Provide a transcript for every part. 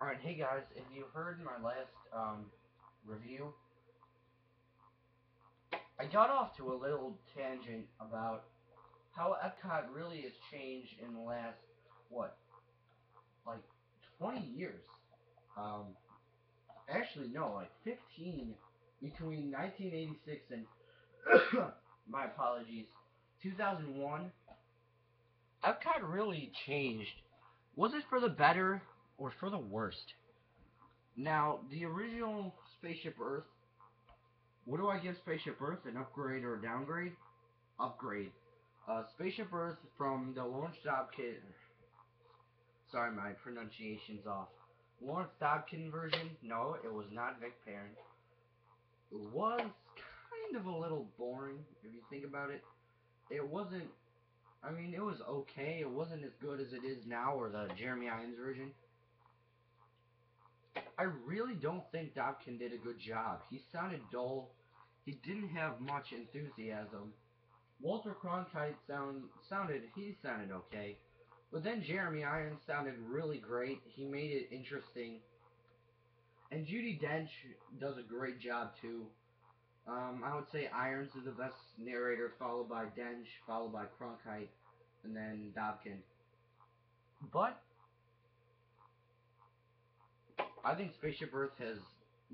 Alright, hey guys, if you heard my last review, I got off to a little tangent about how Epcot really has changed in the last, what, like 20 years. Um, Actually, no, like 15 between 1986 and, my apologies, 2001. Epcot really changed. Was it for the better or for the worst? Now, the original Spaceship Earth. What do I give Spaceship Earth? An upgrade or a downgrade? Upgrade. Spaceship Earth from the Lawrence Dobkin. Sorry, my pronunciation's off. Lawrence Dobkin version? No, it was not Vic Perrin. It was kind of a little boring if you think about it. It wasn't. I mean, it was okay. It wasn't as good as it is now, or the Jeremy Irons version. I really don't think Dobkin did a good job. He sounded dull. He didn't have much enthusiasm. Walter Cronkite sounded okay. But then Jeremy Irons sounded really great. He made it interesting. And Judi Dench does a great job too. I would say Irons is the best narrator, followed by Dench, followed by Cronkite, and then Dobkin. But I think Spaceship Earth has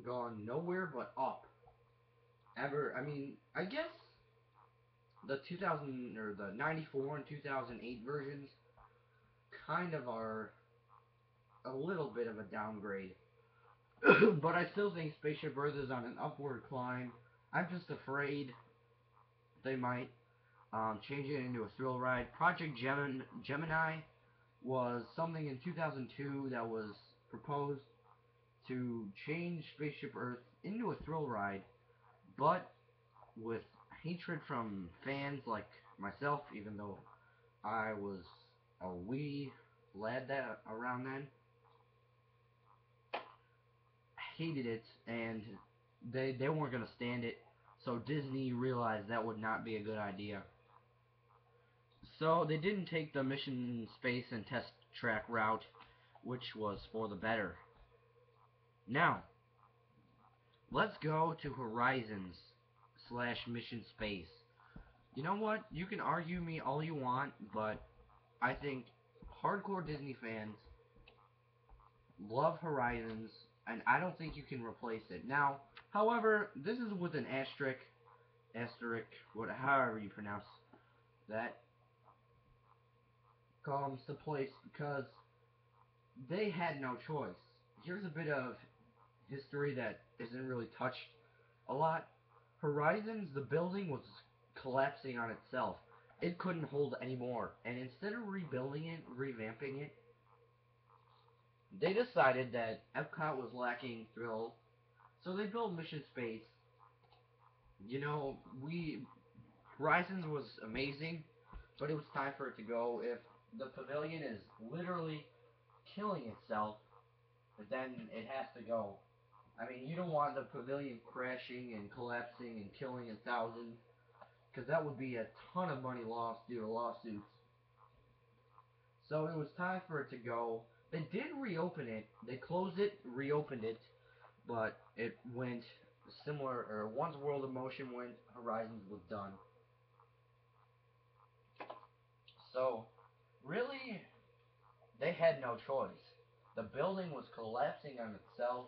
gone nowhere but up. I guess the 2000 or the 94 and 2008 versions kind of are a little bit of a downgrade. But I still think Spaceship Earth is on an upward climb. I'm just afraid they might change it into a thrill ride. Project Gemini was something in 2002 that was proposed to change Spaceship Earth into a thrill ride, but with hatred from fans like myself, even though I was a wee lad that around then, hated it, and they weren't gonna stand it. So Disney realized that would not be a good idea. So they didn't take the mission space and test track route, which was for the better. Now, let's go to Horizons slash Mission Space. You know what? You can argue me all you want, but I think hardcore Disney fans love Horizons, and I don't think you can replace it. Now, however, this is with an asterisk, however you pronounce that, comes to place because they had no choice. Here's a bit of history that isn't really touched a lot. Horizons, the building was collapsing on itself. It couldn't hold anymore. And instead of rebuilding it, revamping it, they decided that Epcot was lacking thrill. So they built Mission Space. You know, Horizons was amazing, but it was time for it to go. If the pavilion is literally killing itself, then it has to go. I mean, you don't want the pavilion crashing and collapsing and killing a thousand, because that would be a ton of money lost due to lawsuits. So it was time for it to go. They did reopen it. They closed it, reopened it, but it went similar, or once World of Motion went, Horizons was done. So, really, they had no choice. The building was collapsing on itself.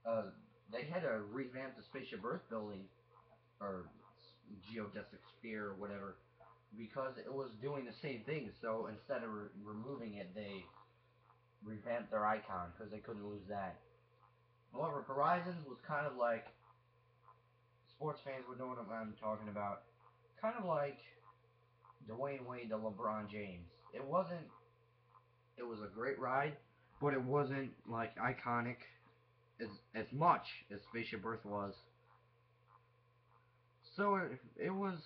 Uh, they had to revamp the Spaceship Earth building, or geodesic sphere, or whatever, because it was doing the same thing. So instead of removing it, they revamped their icon because they couldn't lose that. However, Horizons was kind of like, sports fans would know what I'm talking about. Kind of like Dwayne Wade to LeBron James. It wasn't. It was a great ride, but it wasn't like iconic as much as Spaceship Earth was. So it was,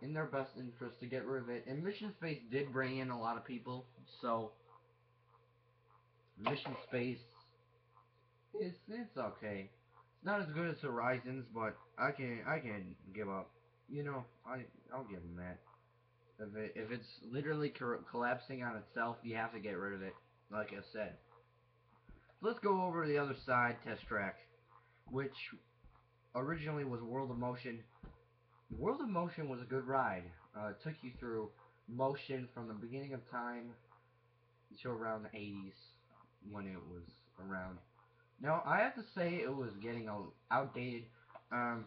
in their best interest to get rid of it. And Mission Space did bring in a lot of people, so Mission Space it's okay. It's not as good as Horizons, but I can give up. I'll give them that. If it's literally collapsing on itself, you have to get rid of it. Like I said. Let's go over to the other side, Test Track, which originally was World of Motion. World of Motion was a good ride. It took you through motion from the beginning of time to around the 80s when it was around. Now, I have to say it was getting outdated. Um,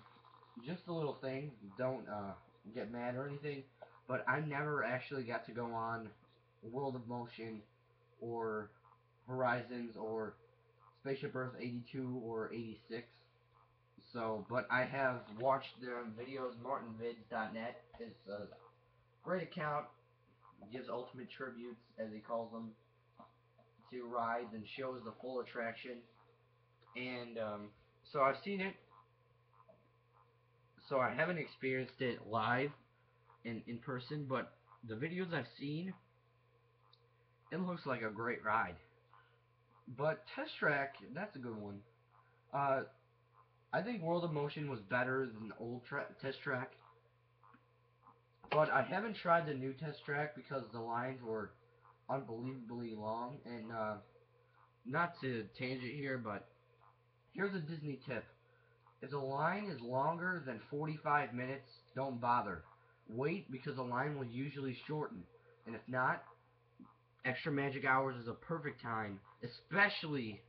just a little thing, don't get mad or anything, but I never actually got to go on World of Motion or Horizons or Spaceship Earth 82 or 86. So, but I have watched their videos. MartinVids.net is a great account. Gives ultimate tributes, as he calls them, to rides and shows the full attraction. And so I've seen it. So I haven't experienced it live in person, but the videos I've seen, it looks like a great ride. But Test Track, that's a good one. Uh, I think World of Motion was better than old Test Track, but I haven't tried the new Test Track because the lines were unbelievably long. And not to tangent here, but here's a Disney tip: if the line is longer than 45 minutes, don't bother. Wait, because the line will usually shorten, and if not, extra magic hours is a perfect time, especially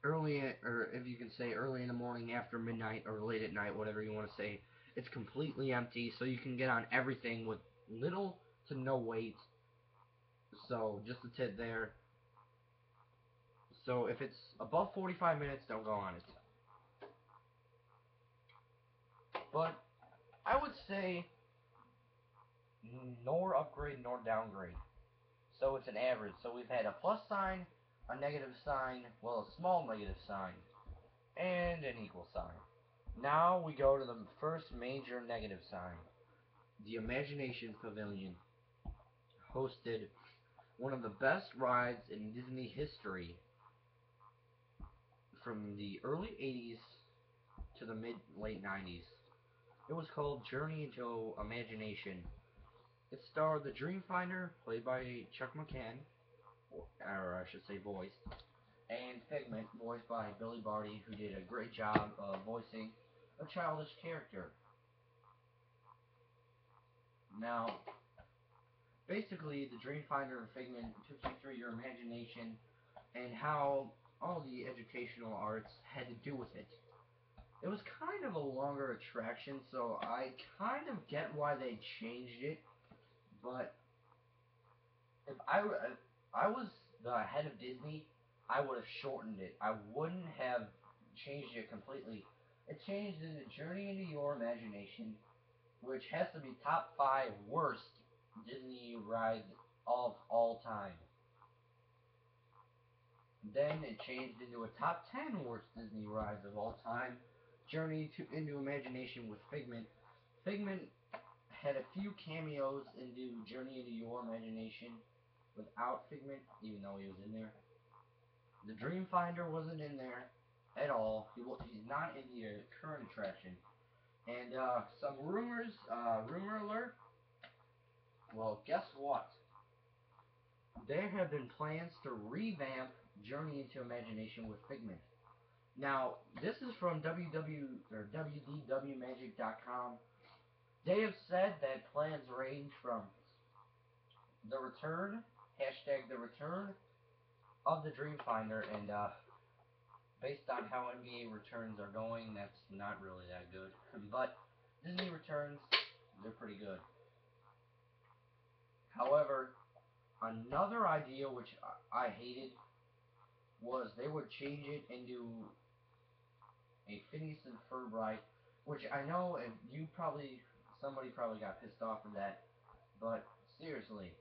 or if you can say early in the morning, after midnight, or late at night, whatever you want to say. It's completely empty, so you can get on everything with little to no wait. So, just a tip there. So, if it's above 45 minutes, don't go on it. But, I would say, nor upgrade nor downgrade. So, it's an average. So, we've had a plus sign, a negative sign, well, a small negative sign, and an equal sign. Now we go to the first major negative sign. The Imagination Pavilion hosted one of the best rides in Disney history from the early 80s to the mid-late 90s. It was called Journey into Imagination. It starred the Dreamfinder, played by Chuck McCann, or I should say voiced, and Figment, voiced by Billy Barty, who did a great job of voicing a childish character. Now, basically, the Dreamfinder and Figment took you through your imagination and how all the educational arts had to do with it. It was kind of a longer attraction, so I kind of get why they changed it, but if I was the head of Disney, I would have shortened it. I wouldn't have changed it completely. It changed into Journey into Your Imagination, which has to be top 5 worst Disney rides of all time. Then it changed into a top 10 worst Disney rides of all time. Into Imagination with Figment. Figment had a few cameos into Journey into Your Imagination without Figment, even though he was in there. The Dreamfinder wasn't in there at all. He's not in the current attraction. And some rumors, rumor alert. Well, guess what? There have been plans to revamp Journey into Imagination with Figment. Now, this is from WDWMagic.com. They have said that plans range from the return, hashtag the return of the Dreamfinder, and based on how NBA returns are going, that's not really that good. But Disney returns, they're pretty good. However, another idea which I hated was they would change it into a Phineas and Ferb ride, which I know if you probably somebody probably got pissed off from that, but seriously,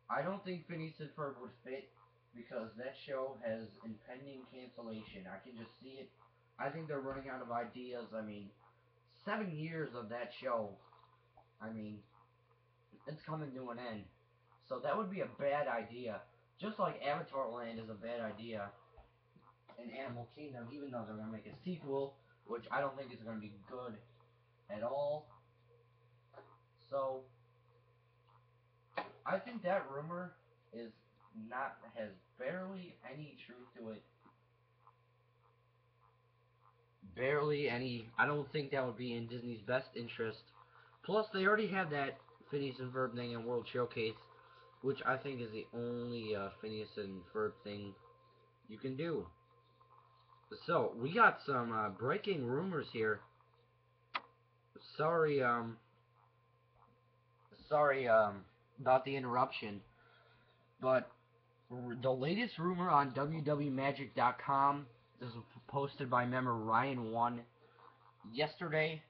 I don't think Phineas and Ferb would fit because that show has impending cancellation. I can just see it. I think they're running out of ideas. I mean, 7 years of that show. I mean, it's coming to an end. So that would be a bad idea. Just like Avatar Land is a bad idea in Animal Kingdom, even though they're going to make a sequel, which I don't think is going to be good at all. So, I think that rumor is not has barely any truth to barely any. I don't think that would be in Disney's best interest. Plus, they already have that Phineas and Ferb thing in World Showcase, which I think is the only Phineas and Ferb thing you can do. So, we got some breaking rumors here. Sorry, about the interruption, but the latest rumor on www.magic.com, this was posted by member Ryan1 yesterday,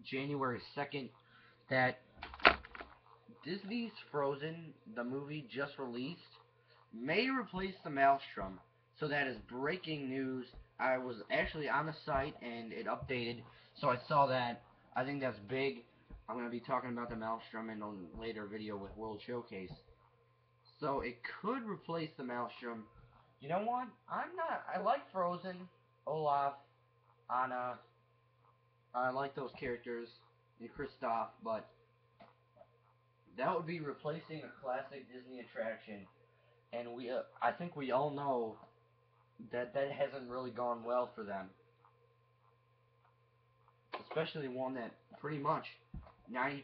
January 2nd, that Disney's Frozen, the movie just released, may replace the Maelstrom. So that is breaking news. I was actually on the site and it updated, so I saw that. I think that's big. I'm going to be talking about the Maelstrom in a later video with World Showcase. So it could replace the Maelstrom. You know what? I like Frozen, Olaf, Anna. I like those characters, and Kristoff, but that would be replacing a classic Disney attraction. And I think we all know that that hasn't really gone well for them. Especially one that pretty much 90%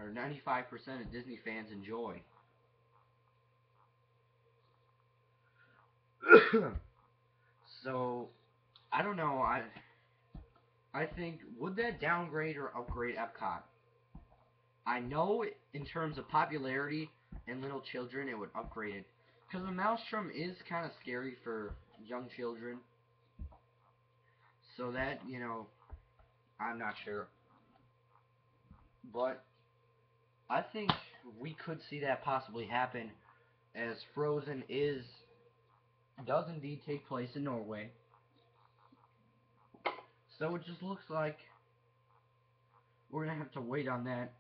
or 95% of Disney fans enjoy. So, I don't know. I think, would that downgrade or upgrade Epcot? I know in terms of popularity and little children, it would upgrade it. Because the Maelstrom is kind of scary for young children. So that, I'm not sure. But I think we could see that possibly happen, as Frozen does indeed take place in Norway. So it just looks like we're going to have to wait on that.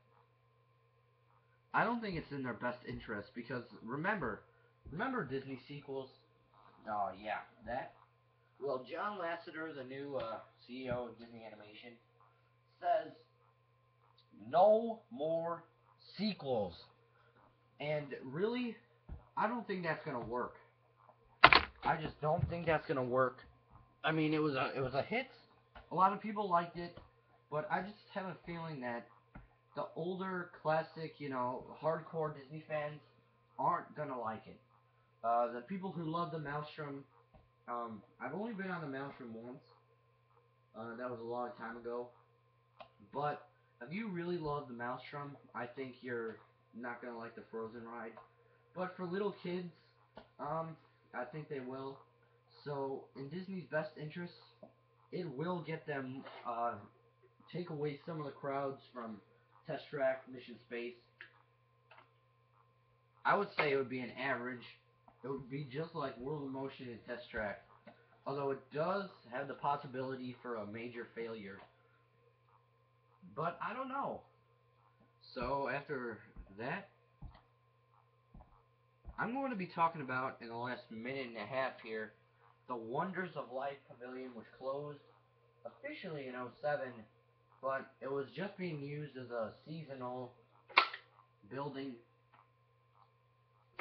I don't think it's in their best interest, because remember Disney sequels? Oh yeah, that. Well, John Lasseter, the new CEO of Disney Animation, says no more sequels. And really, I don't think that's gonna work. I just don't think that's gonna work. I mean, it was a hit. A lot of people liked it, but I just have a feeling that the older classic, hardcore Disney fans aren't gonna like it. The people who love the Maelstrom, I've only been on the Maelstrom once. That was a long time ago. But if you really love the Maelstrom, I think you're not gonna like the Frozen ride. But for little kids, I think they will. So in Disney's best interest, it will get them take away some of the crowds from Test Track, Mission Space. I would say it would be an average. It would be just like World of Motion and Test Track. Although it does have the possibility for a major failure. But I don't know. So after that, I'm going to be talking about, in the last minute and a half here, the Wonders of Life Pavilion, which closed officially in '07, but it was just being used as a seasonal building.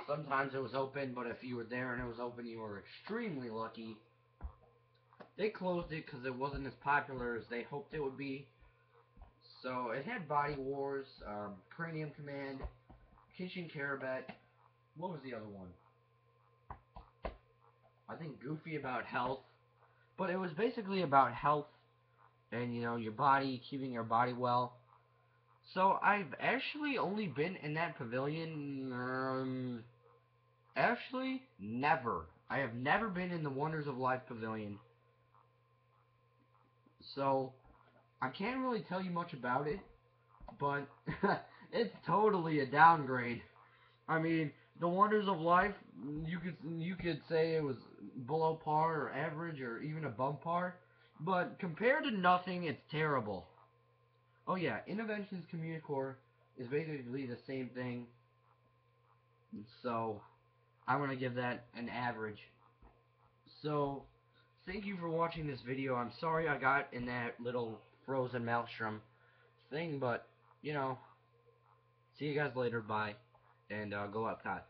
Sometimes it was open, but if you were there and it was open, you were extremely lucky. They closed it because it wasn't as popular as they hoped it would be. So it had Body Wars, Cranium Command, Kitchen Carabat. What was the other one? I think Goofy about health. But it was basically about health and, your body, keeping your body well. So I've actually only been in that pavilion, actually, never. I have never been in the Wonders of Life Pavilion. So I can't really tell you much about it, but it's totally a downgrade. I mean, the Wonders of Life, you could say it was below par or average or even above par, but compared to nothing, it's terrible. Oh yeah, Innoventions Communicore is basically the same thing, so I want to give that an average. So, thank you for watching this video. I'm sorry I got in that little Frozen Maelstrom thing, but, see you guys later, bye, and go Epcot.